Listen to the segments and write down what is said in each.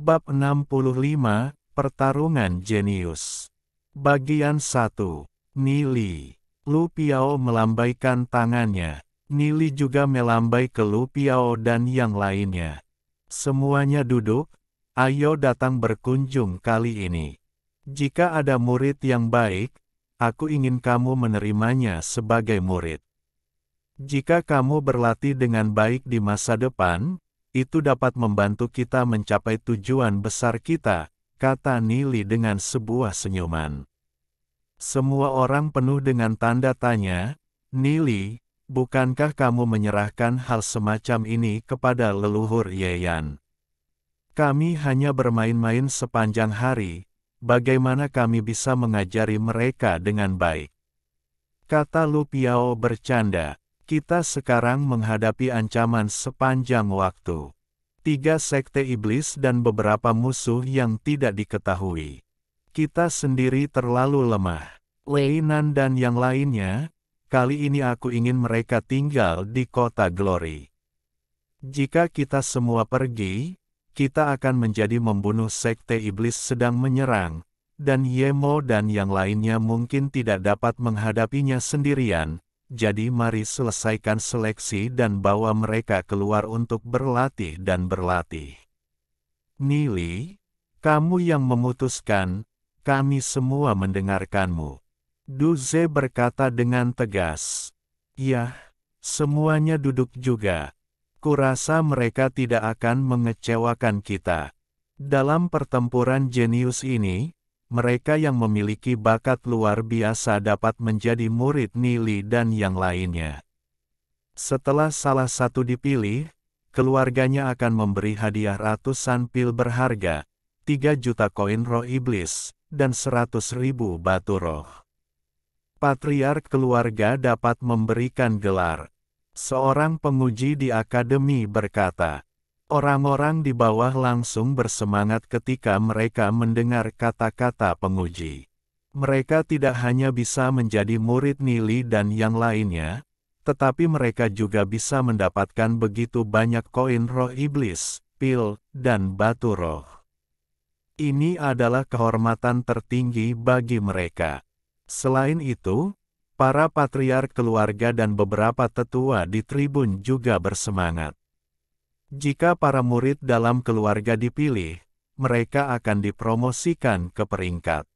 Bab 65, Pertarungan Jenius. Bagian 1. Nili. Lu Piao melambaikan tangannya. Nili juga melambai ke Lu Piao dan yang lainnya. Semuanya duduk, ayo datang berkunjung kali ini. Jika ada murid yang baik, aku ingin kamu menerimanya sebagai murid. Jika kamu berlatih dengan baik di masa depan, itu dapat membantu kita mencapai tujuan besar kita, kata Nili dengan sebuah senyuman. Semua orang penuh dengan tanda tanya. Nili, bukankah kamu menyerahkan hal semacam ini kepada leluhur Yeyan? Kami hanya bermain-main sepanjang hari, bagaimana kami bisa mengajari mereka dengan baik? Kata Lu Piao bercanda. Kita sekarang menghadapi ancaman sepanjang waktu. 3 sekte iblis dan beberapa musuh yang tidak diketahui. Kita sendiri terlalu lemah. Lei Nan dan yang lainnya, kali ini aku ingin mereka tinggal di kota Glory. Jika kita semua pergi, kita akan menjadi membunuh sekte iblis sedang menyerang, dan Yemo dan yang lainnya mungkin tidak dapat menghadapinya sendirian. Jadi mari selesaikan seleksi dan bawa mereka keluar untuk berlatih dan berlatih. Nili, kamu yang memutuskan, kami semua mendengarkanmu. Du Ze berkata dengan tegas. Ya, semuanya duduk juga. Kurasa mereka tidak akan mengecewakan kita. Dalam pertempuran jenius ini, mereka yang memiliki bakat luar biasa dapat menjadi murid Nili dan yang lainnya. Setelah salah satu dipilih, keluarganya akan memberi hadiah ratusan pil berharga, 3 juta koin roh iblis, dan 100.000 batu roh. Patriark keluarga dapat memberikan gelar. Seorang penguji di akademi berkata, orang-orang di bawah langsung bersemangat ketika mereka mendengar kata-kata penguji. Mereka tidak hanya bisa menjadi murid Nili dan yang lainnya, tetapi mereka juga bisa mendapatkan begitu banyak koin roh iblis, pil, dan batu roh. Ini adalah kehormatan tertinggi bagi mereka. Selain itu, para patriark keluarga dan beberapa tetua di tribun juga bersemangat. Jika para murid dalam keluarga dipilih, mereka akan dipromosikan ke peringkat.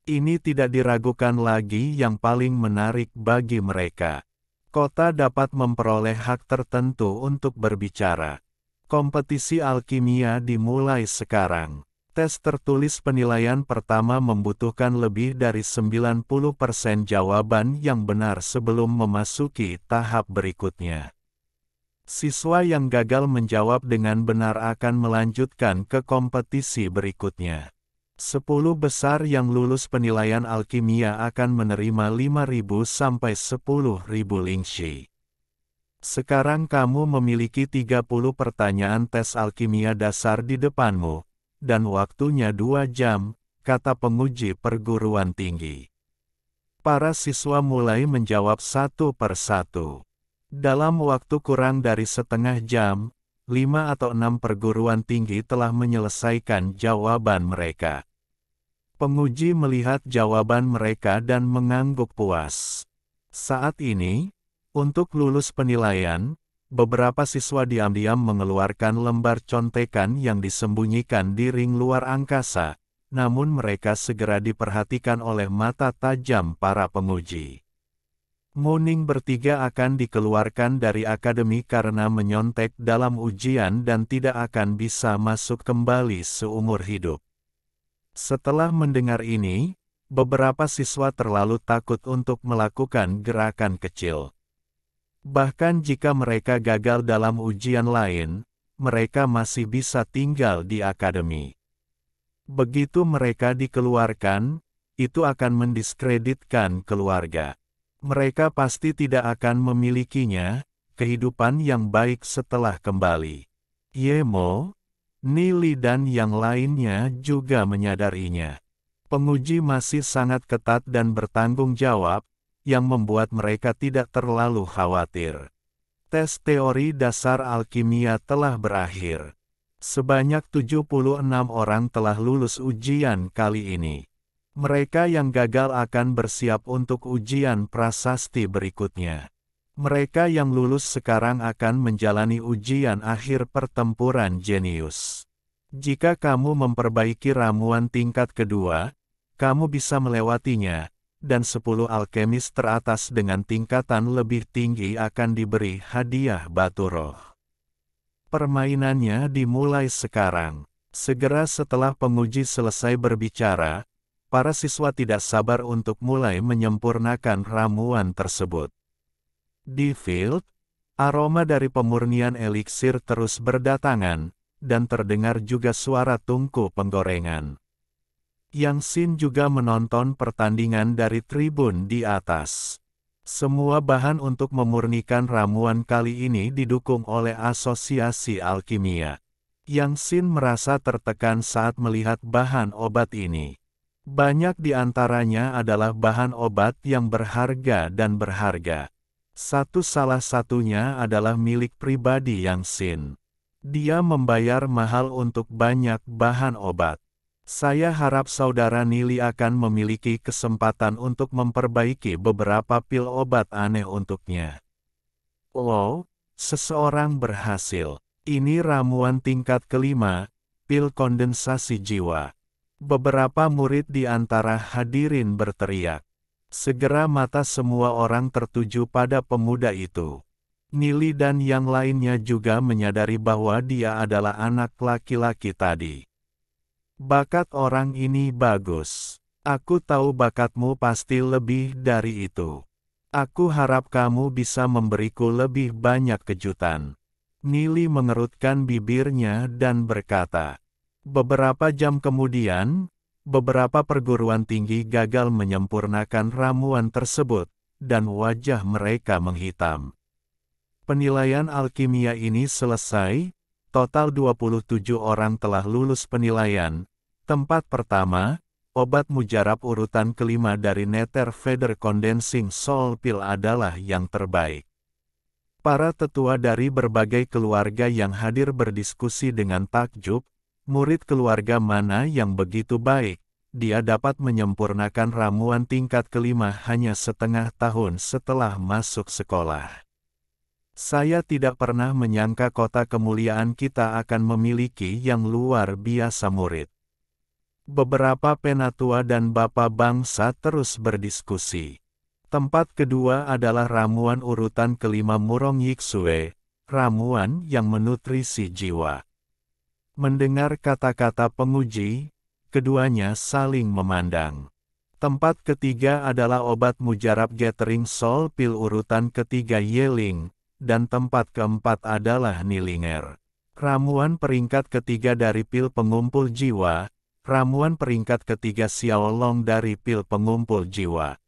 Ini tidak diragukan lagi yang paling menarik bagi mereka. Kota dapat memperoleh hak tertentu untuk berbicara. Kompetisi alkimia dimulai sekarang. Tes tertulis penilaian pertama membutuhkan lebih dari 90% jawaban yang benar sebelum memasuki tahap berikutnya. Siswa yang gagal menjawab dengan benar akan melanjutkan ke kompetisi berikutnya. 10 besar yang lulus penilaian alkimia akan menerima 5.000 sampai 10.000 lingxi. Sekarang kamu memiliki 30 pertanyaan tes alkimia dasar di depanmu, dan waktunya 2 jam, kata penguji perguruan tinggi. Para siswa mulai menjawab satu persatu. Dalam waktu kurang dari setengah jam, 5 atau 6 perguruan tinggi telah menyelesaikan jawaban mereka. Penguji melihat jawaban mereka dan mengangguk puas. Saat ini, untuk lulus penilaian, beberapa siswa diam-diam mengeluarkan lembar contekan yang disembunyikan di ring luar angkasa, namun mereka segera diperhatikan oleh mata tajam para penguji. Muning bertiga akan dikeluarkan dari akademi karena menyontek dalam ujian dan tidak akan bisa masuk kembali seumur hidup. Setelah mendengar ini, beberapa siswa terlalu takut untuk melakukan gerakan kecil. Bahkan jika mereka gagal dalam ujian lain, mereka masih bisa tinggal di akademi. Begitu mereka dikeluarkan, itu akan mendiskreditkan keluarga. Mereka pasti tidak akan memilikinya, kehidupan yang baik setelah kembali. Yemo, Nili dan yang lainnya juga menyadarinya. Penguji masih sangat ketat dan bertanggung jawab, yang membuat mereka tidak terlalu khawatir. Tes teori dasar alkimia telah berakhir. Sebanyak 76 orang telah lulus ujian kali ini. Mereka yang gagal akan bersiap untuk ujian prasasti berikutnya. Mereka yang lulus sekarang akan menjalani ujian akhir pertempuran jenius. Jika kamu memperbaiki ramuan tingkat kedua, kamu bisa melewatinya, dan 10 alkemis teratas dengan tingkatan lebih tinggi akan diberi hadiah batu roh. Permainannya dimulai sekarang. Segera setelah penguji selesai berbicara, para siswa tidak sabar untuk mulai menyempurnakan ramuan tersebut. Di field, aroma dari pemurnian eliksir terus berdatangan, dan terdengar juga suara tungku penggorengan. Yang Xin juga menonton pertandingan dari tribun di atas. Semua bahan untuk memurnikan ramuan kali ini didukung oleh Asosiasi Alkimia. Yang Xin merasa tertekan saat melihat bahan obat ini. Banyak di antaranya adalah bahan obat yang berharga dan berharga. Salah satunya adalah milik pribadi Yang Xin. Dia membayar mahal untuk banyak bahan obat. Saya harap saudara Nili akan memiliki kesempatan untuk memperbaiki beberapa pil obat aneh untuknya. Oh, seseorang berhasil. Ini ramuan tingkat kelima, pil kondensasi jiwa. Beberapa murid di antara hadirin berteriak. Segera mata semua orang tertuju pada pemuda itu. Nili dan yang lainnya juga menyadari bahwa dia adalah anak laki-laki tadi. Bakat orang ini bagus. Aku tahu bakatmu pasti lebih dari itu. Aku harap kamu bisa memberiku lebih banyak kejutan. Nili mengerutkan bibirnya dan berkata. Beberapa jam kemudian, beberapa perguruan tinggi gagal menyempurnakan ramuan tersebut, dan wajah mereka menghitam. Penilaian alkimia ini selesai, total 27 orang telah lulus penilaian. Tempat pertama, obat mujarab urutan kelima dari Nether Feather Condensing Soul Pill adalah yang terbaik. Para tetua dari berbagai keluarga yang hadir berdiskusi dengan takjub, murid keluarga mana yang begitu baik, dia dapat menyempurnakan ramuan tingkat kelima hanya setengah tahun setelah masuk sekolah. Saya tidak pernah menyangka kota kemuliaan kita akan memiliki yang luar biasa murid. Beberapa penatua dan bapak bangsa terus berdiskusi. Tempat kedua adalah ramuan urutan kelima Murong Yiksue, ramuan yang menutrisi jiwa. Mendengar kata-kata penguji, keduanya saling memandang. Tempat ketiga adalah obat mujarab Gathering Soul Pill urutan ketiga Yeling, dan tempat keempat adalah Nilinger. Ramuan peringkat ketiga dari pil pengumpul jiwa, ramuan peringkat ketiga Xiaolong dari pil pengumpul jiwa.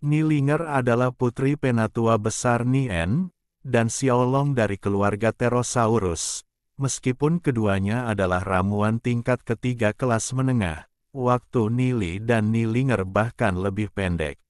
Nilinger adalah putri penatua besar Nien, dan Xiaolong dari keluarga Pterosaurus. Meskipun keduanya adalah ramuan tingkat ketiga kelas menengah, waktu Nili dan Nilinger bahkan lebih pendek.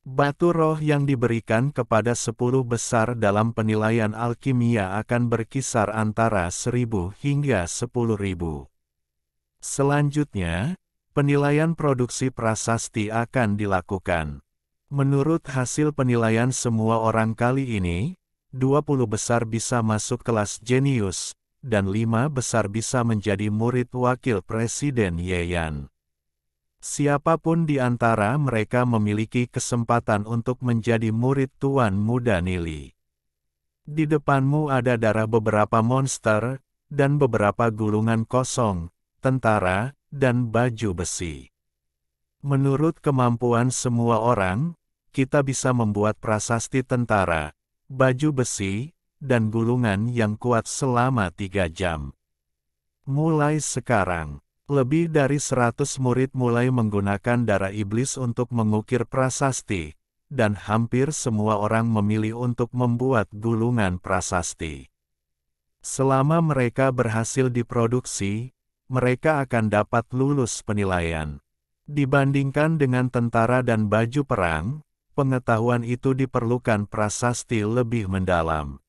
Batu roh yang diberikan kepada 10 besar dalam penilaian alkimia akan berkisar antara 1.000 hingga 10.000. Selanjutnya, penilaian produksi prasasti akan dilakukan. Menurut hasil penilaian semua orang kali ini, 20 besar bisa masuk kelas jenius, dan 5 besar bisa menjadi murid wakil Presiden Yeyan. Siapapun di antara mereka memiliki kesempatan untuk menjadi murid Tuan Muda Nili. Di depanmu ada darah beberapa monster, dan beberapa gulungan kosong, tentara, dan baju besi. Menurut kemampuan semua orang, kita bisa membuat prasasti tentara, baju besi, dan gulungan yang kuat selama 3 jam. Mulai sekarang, lebih dari 100 murid mulai menggunakan darah iblis untuk mengukir prasasti, dan hampir semua orang memilih untuk membuat gulungan prasasti. Selama mereka berhasil diproduksi, mereka akan dapat lulus penilaian. Dibandingkan dengan tentara dan baju perang, pengetahuan itu diperlukan prasasti lebih mendalam.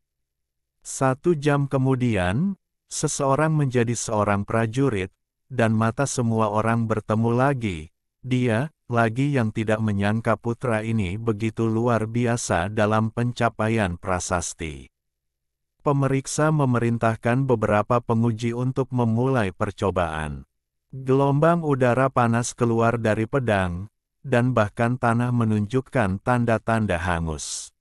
1 jam kemudian, Seseorang menjadi seorang prajurit, dan mata semua orang bertemu lagi. Dia, lagi yang tidak menyangka putra ini begitu luar biasa dalam pencapaian prasasti. Pemeriksa memerintahkan beberapa penguji untuk memulai percobaan. Gelombang udara panas keluar dari pedang, dan bahkan tanah menunjukkan tanda-tanda hangus.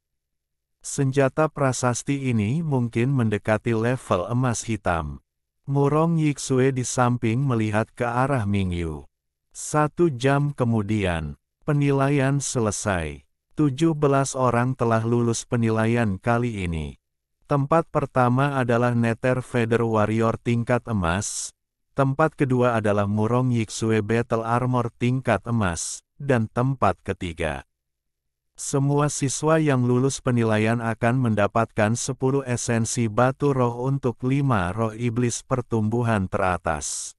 Senjata prasasti ini mungkin mendekati level emas hitam. Murong Yixue di samping melihat ke arah Mingyu. 1 jam kemudian, penilaian selesai. 17 orang telah lulus penilaian kali ini. Tempat pertama adalah Nether Feather Warrior tingkat emas. Tempat kedua adalah Murong Yixue Battle Armor tingkat emas. Dan tempat ketiga. Semua siswa yang lulus penilaian akan mendapatkan 10 esensi batu roh untuk 5 roh iblis pertumbuhan teratas.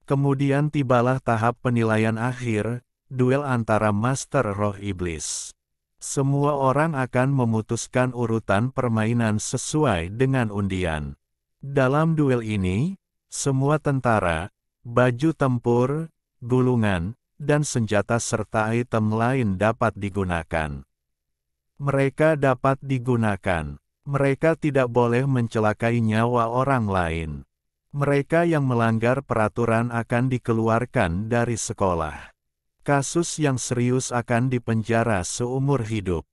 Kemudian tibalah tahap penilaian akhir, duel antara Master Roh Iblis. Semua orang akan memutuskan urutan permainan sesuai dengan undian. Dalam duel ini, semua tentara, baju tempur, gulungan, dan senjata serta item lain dapat digunakan. Mereka dapat digunakan. Mereka tidak boleh mencelakai nyawa orang lain. Mereka yang melanggar peraturan akan dikeluarkan dari sekolah. Kasus yang serius akan dipenjara seumur hidup.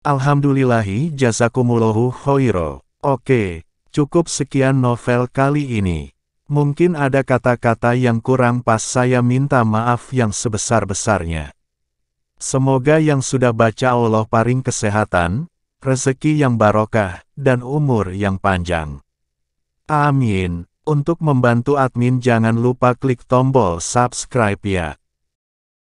Alhamdulillahi jazakumullahu khairo. Oke, cukup sekian novel kali ini. Mungkin ada kata-kata yang kurang pas, saya minta maaf yang sebesar-besarnya. Semoga yang sudah baca Allah paring kesehatan, rezeki yang barokah, dan umur yang panjang. Amin. Untuk membantu admin jangan lupa klik tombol subscribe ya.